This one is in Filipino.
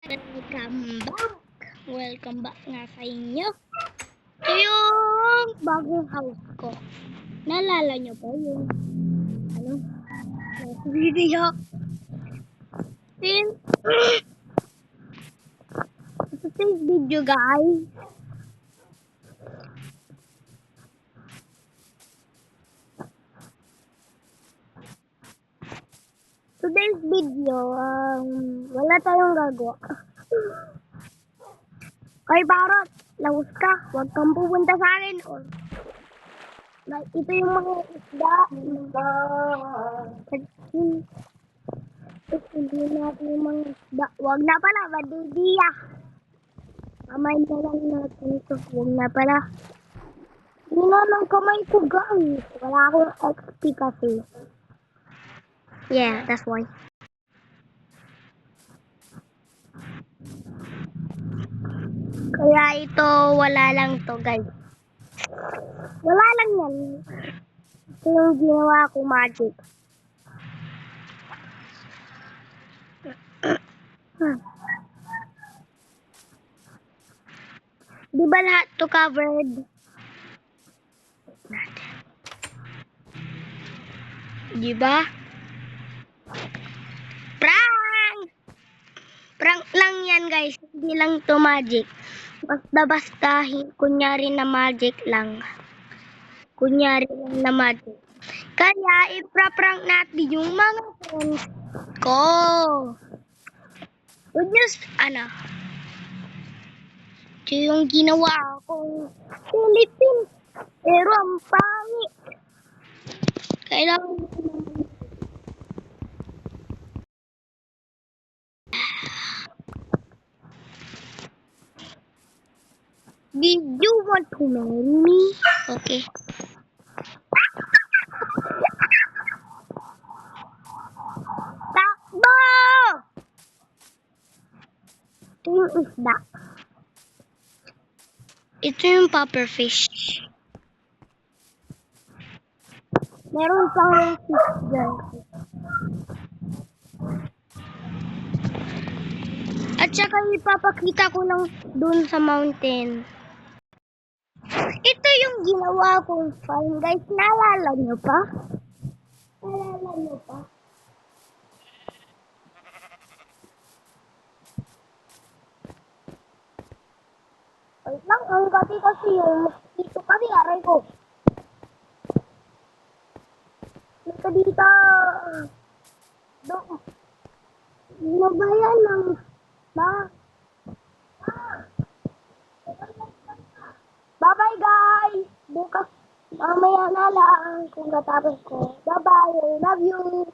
Welcome back! Welcome back nga sa inyo. Ito yung bagong house ko. Naalala nyo ba yung video? Today's video guys. Today's video, wala tayong gagawa. Kay Barot, lawas ka, huwag kang pupunta sa akin. Ito yung mga isda. Hindi natin yung mga isda. Huwag na pala, madidiya. Kamay na lang natin ito. Huwag na pala. Hindi na lang kamay ko guys. Wala akong XP kasi. Yeah, that's why. Kaya ito, wala lang to guys. Wala lang yan. Ito yung ginawa ko magic. Di ba lahat to covered? Di ba? Prank! Prank lang yan guys. Hindi lang to magic. Basta kunyari na magic lang. Kunyari lang na magic. Kaya ipra-prank natin yung mga friends ko. Good news, ito yung ginawa kong Philippines. Pero ang pangit. Kailangan Did you want to marry me? Okay. Takbo! Ito yung isda. Ito yung pufferfish. Meron pang fish dyan. At saka ipapakita ko lang dun sa mountain. Ito yung ginawa kong farm guys. Naalala nyo pa? Naalala nyo pa? Wait lang, ang gati kasi yung mosquito kasi aray ko. Dito dito. Doon. Nabayan ng Bye-bye guys! Bukas, mamaya na lang kung natapos ko. Bye-bye! I love you!